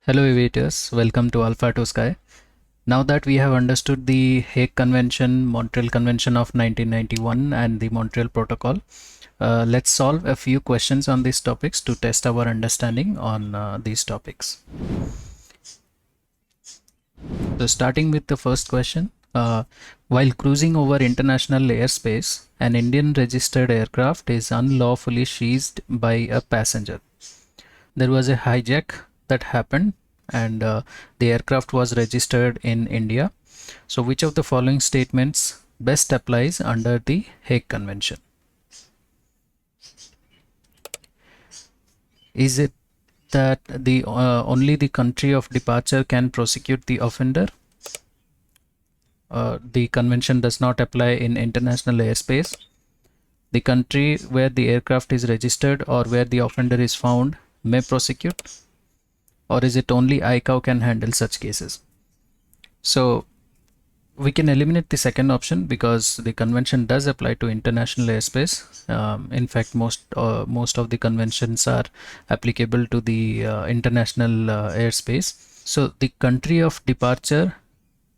Hello aviators, welcome to Alpha to Sky. Now that we have understood the Hague Convention, Montreal Convention of 1991 and the Montreal Protocol, let's solve a few questions on these topics to test our understanding on these topics. So starting with the first question, while cruising over international airspace, an Indian registered aircraft is unlawfully seized by a passenger. There was a hijack that happened and the aircraft was registered in India. So which of the following statements best applies under the Hague Convention? Is it that the only the country of departure can prosecute the offender? The convention does not apply in international airspace. The country where the aircraft is registered or where the offender is found may prosecute, or is it only ICAO can handle such cases? So we can eliminate the second option because the convention does apply to international airspace. In fact, most of the conventions are applicable to the international airspace. So the country of departure,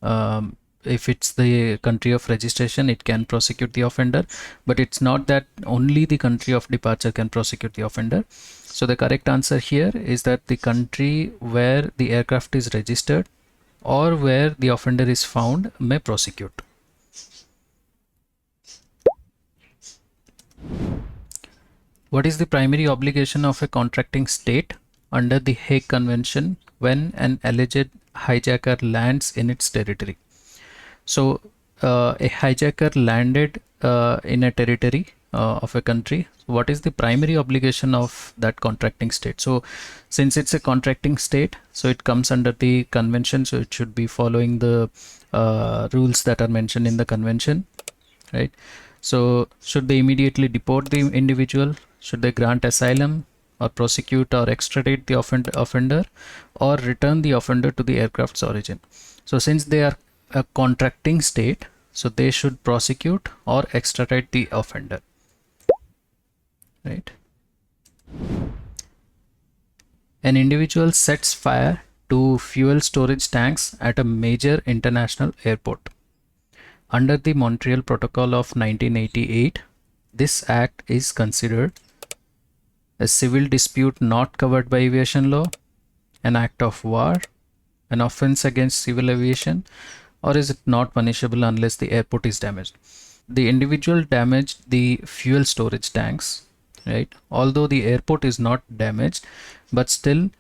if it's the country of registration, it can prosecute the offender, but it's not that only the country of departure can prosecute the offender. So the correct answer here is that the country where the aircraft is registered or where the offender is found may prosecute. What is the primary obligation of a contracting state under the Hague Convention when an alleged hijacker lands in its territory? So a hijacker landed in a territory of a country. What is the primary obligation of that contracting state? So since it's a contracting state, so it comes under the convention, so it should be following the rules that are mentioned in the convention, right? So should they immediately deport the individual? Should they grant asylum or prosecute or extradite the offender, or return the offender to the aircraft's origin? So since they are a contracting state, so they should prosecute or extradite the offender, right? An individual sets fire to fuel storage tanks at a major international airport. Under the Montreal Protocol of 1988, this act is considered a civil dispute not covered by aviation law, an act of war, an offense against civil aviation, or is it not punishable unless the airport is damaged? The individual damaged the fuel storage tanks, right? Although the airport is not damaged, but still,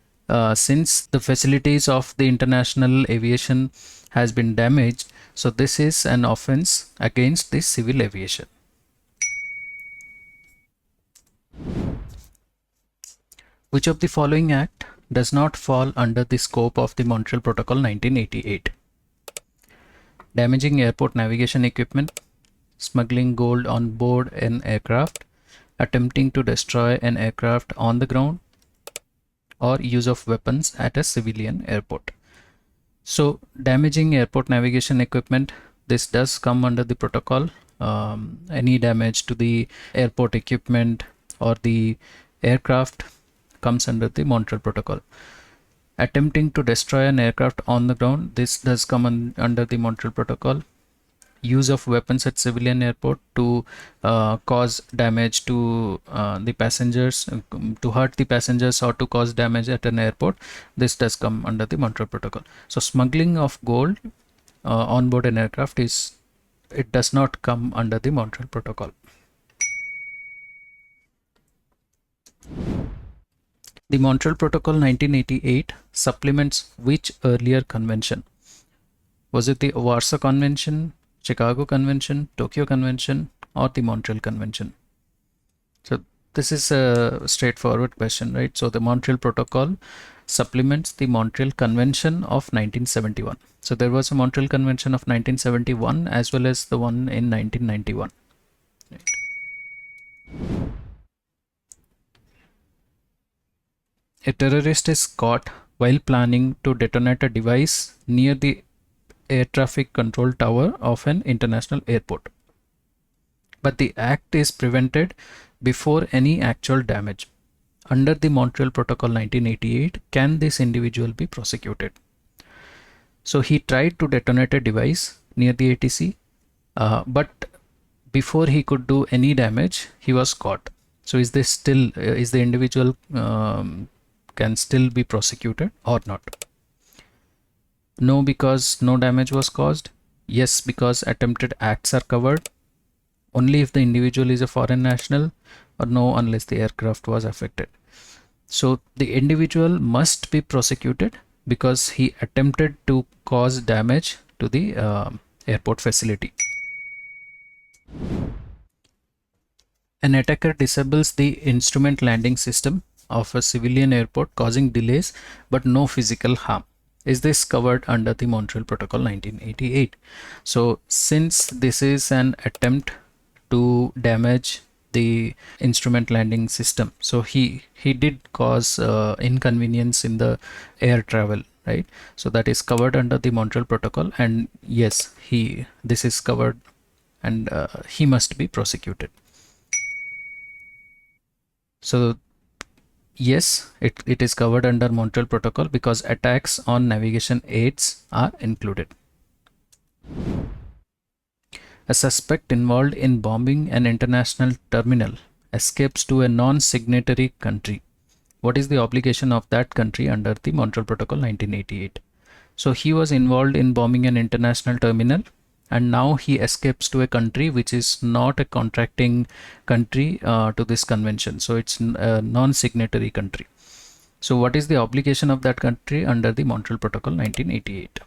since the facilities of the international aviation has been damaged, so this is an offense against the civil aviation. Which of the following act does not fall under the scope of the Montreal Protocol 1988? Damaging airport navigation equipment, smuggling gold on board an aircraft, attempting to destroy an aircraft on the ground, or use of weapons at a civilian airport. So damaging airport navigation equipment, this does come under the protocol. Any damage to the airport equipment or the aircraft comes under the Montreal Protocol. Attempting to destroy an aircraft on the ground, this does come under the Montreal Protocol. Use of weapons at civilian airport to cause damage to the passengers, to hurt the passengers or to cause damage at an airport, this does come under the Montreal Protocol. So smuggling of gold on board an aircraft, it does not come under the Montreal Protocol. The Montreal Protocol 1988 supplements which earlier convention? Was it the Warsaw Convention, Chicago Convention, Tokyo Convention, or the Montreal Convention? So this is a straightforward question, right? So the Montreal Protocol supplements the Montreal Convention of 1971. So there was a Montreal Convention of 1971 as well as the one in 1991. Right. A terrorist is caught while planning to detonate a device near the air traffic control tower of an international airport, but the act is prevented before any actual damage. under the Montreal Protocol 1988, can this individual be prosecuted? So he tried to detonate a device near the ATC, but before he could do any damage, he was caught. So is this still, is the individual can still be prosecuted or not? No, because no damage was caused. Yes, because attempted acts are covered. Only if the individual is a foreign national, or no, unless the aircraft was affected. So the individual must be prosecuted because he attempted to cause damage to the airport facility. An attacker disables the instrument landing system of a civilian airport, causing delays but no physical harm. Is this covered under the Montreal Protocol 1988? So since this is an attempt to damage the instrument landing system, so he did cause inconvenience in the air travel, right? So that is covered under the Montreal Protocol, and yes, this is covered, and he must be prosecuted. So yes, it is covered under Montreal Protocol because attacks on navigation aids are included. A suspect involved in bombing an international terminal escapes to a non-signatory country. What is the obligation of that country under the Montreal Protocol 1988? So he was involved in bombing an international terminal, and now he escapes to a country which is not a contracting country to this convention. So it's a non-signatory country. So what is the obligation of that country under the Montreal Protocol 1988?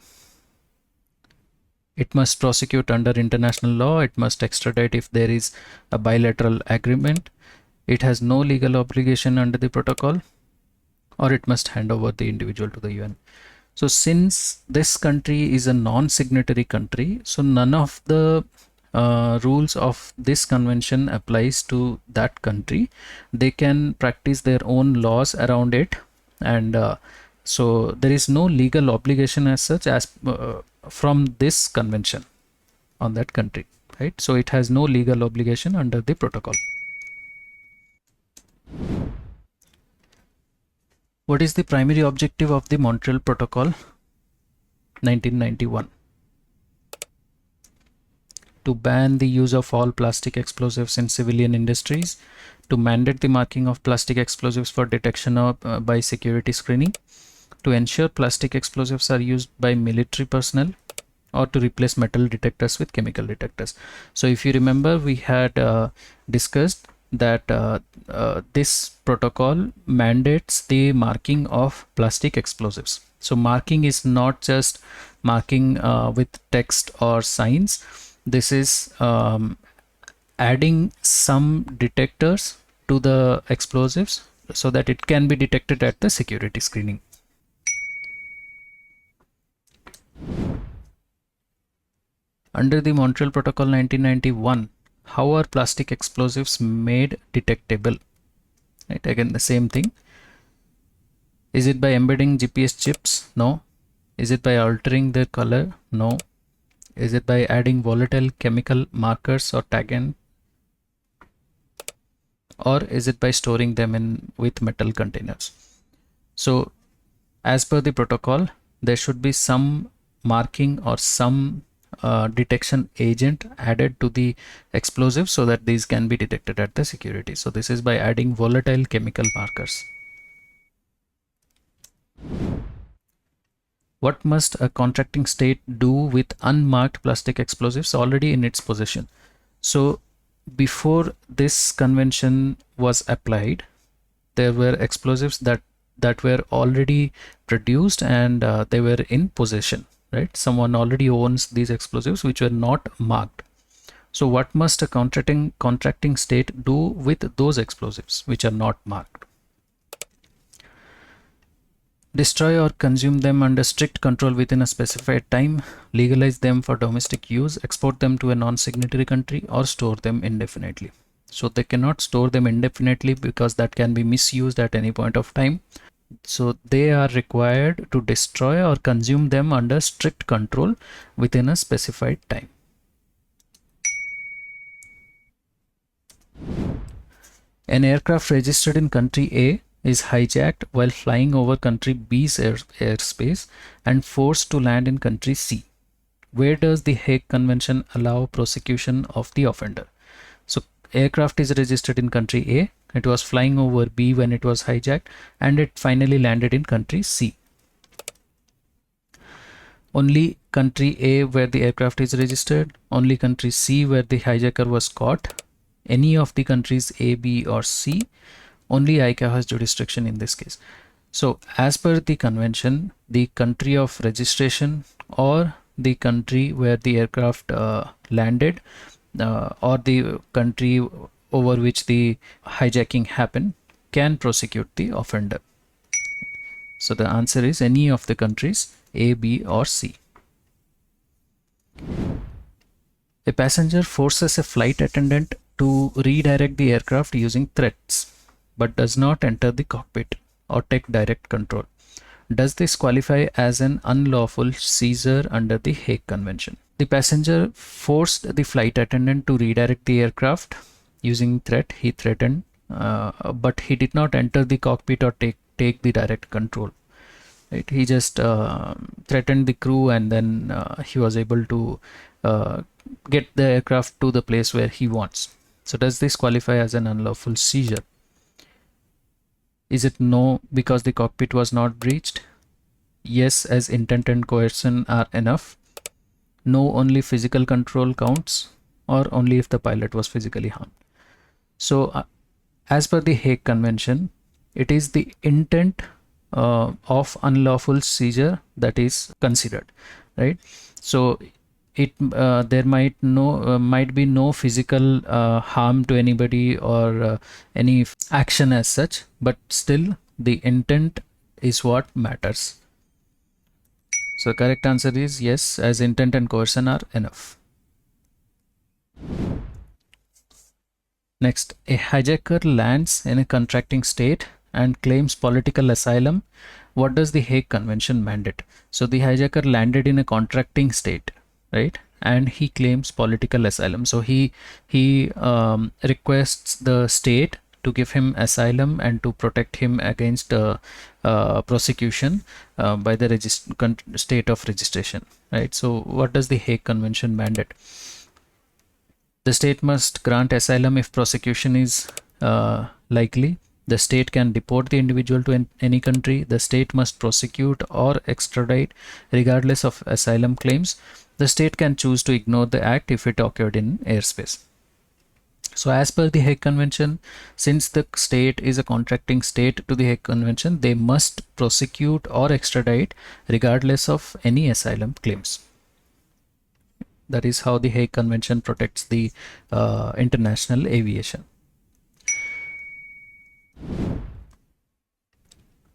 It must prosecute under international law. It must extradite if there is a bilateral agreement. It has no legal obligation under the protocol, or it must hand over the individual to the UN. So since this country is a non-signatory country, so none of the rules of this convention applies to that country. They can practice their own laws around it, and so there is no legal obligation as such as from this convention on that country, right? So it has no legal obligation under the protocol. What is the primary objective of the Montreal Protocol 1991? To ban the use of all plastic explosives in civilian industries, to mandate the marking of plastic explosives for detection by security screening, to ensure plastic explosives are used by military personnel, or to replace metal detectors with chemical detectors. So if you remember, we had discussed that this protocol mandates the marking of plastic explosives. So marking is not just marking with text or signs. This is adding some detectors to the explosives so that it can be detected at the security screening. Under the Montreal Protocol 1991, how are plastic explosives made detectable? Right, again the same thing. Is it by embedding GPS chips? No. Is it by altering their color? No. Is it by adding volatile chemical markers or tagging? Or is it by storing them in with metal containers? So as per the protocol, there should be some marking or some detection agent added to the explosives so that these can be detected at the security. So this is by adding volatile chemical markers. What must a contracting state do with unmarked plastic explosives already in its possession? So before this convention was applied, there were explosives that were already produced and they were in possession, right? Someone already owns these explosives which were not marked. So what must a contracting state do with those explosives which are not marked? Destroy or consume them under strict control within a specified time, legalize them for domestic use, export them to a non-signatory country, or store them indefinitely. So they cannot store them indefinitely because that can be misused at any point of time. So they are required to destroy or consume them under strict control within a specified time. An aircraft registered in country A is hijacked while flying over country B's airspace and forced to land in country C. Where does the Hague Convention allow prosecution of the offender? So aircraft is registered in country A, it was flying over B when it was hijacked, and it finally landed in country C. Only country A where the aircraft is registered, only country C where the hijacker was caught, any of the countries A, B or C, only ICAO has jurisdiction in this case. So as per the convention, the country of registration or the country where the aircraft landed or the country over which the hijacking happened can prosecute the offender. So the answer is any of the countries A, B or C. A passenger forces a flight attendant to redirect the aircraft using threats but does not enter the cockpit or take direct control. Does this qualify as an unlawful seizure under the Hague Convention? The passenger forced the flight attendant to redirect the aircraft using threat. He threatened, but he did not enter the cockpit or take the direct control. Right? He just threatened the crew, and then he was able to get the aircraft to the place where he wants. So does this qualify as an unlawful seizure? Is it no, because the cockpit was not breached? Yes, as intent and coercion are enough. No, only physical control counts, or only if the pilot was physically harmed. So as per the Hague Convention, it is the intent of unlawful seizure that is considered, right? So it there might be no physical harm to anybody or any action as such, but still the intent is what matters. So the correct answer is yes, as intent and coercion are enough. Next, a hijacker lands in a contracting state and claims political asylum. What does the Hague Convention mandate? So the hijacker landed in a contracting state, right? And he claims political asylum. So he requests the state to give him asylum and to protect him against prosecution by the state of registration, right? So what does the Hague Convention mandate? The state must grant asylum if prosecution is likely. The state can deport the individual to any country. The state must prosecute or extradite regardless of asylum claims. The state can choose to ignore the act if it occurred in airspace. So as per the Hague Convention, since the state is a contracting state to the Hague Convention, they must prosecute or extradite regardless of any asylum claims. That is how the Hague Convention protects the international aviation.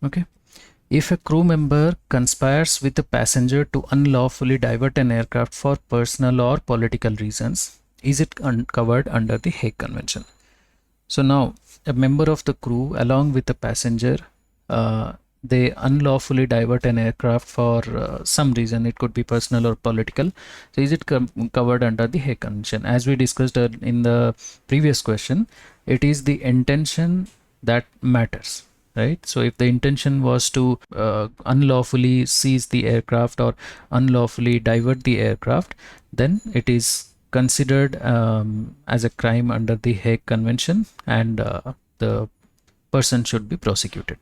Okay. If a crew member conspires with a passenger to unlawfully divert an aircraft for personal or political reasons, is it covered under the Hague Convention? So now a member of the crew along with the passenger, they unlawfully divert an aircraft for some reason. It could be personal or political. So is it covered under the Hague Convention? As we discussed in the previous question, it is the intention that matters, right? So if the intention was to unlawfully seize the aircraft or unlawfully divert the aircraft, then it is considered as a crime under the Hague Convention, and the person should be prosecuted.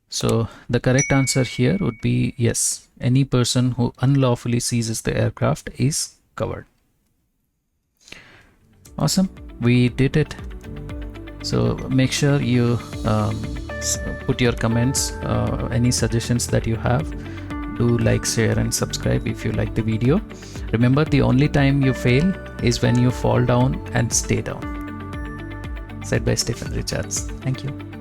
So the correct answer here would be yes, any person who unlawfully seizes the aircraft is covered. Awesome, we did it. So make sure you put your comments, any suggestions that you have. Do like, share and subscribe if you like the video. Remember, the only time you fail is when you fall down and stay down. Said by Stephen Richards. Thank you.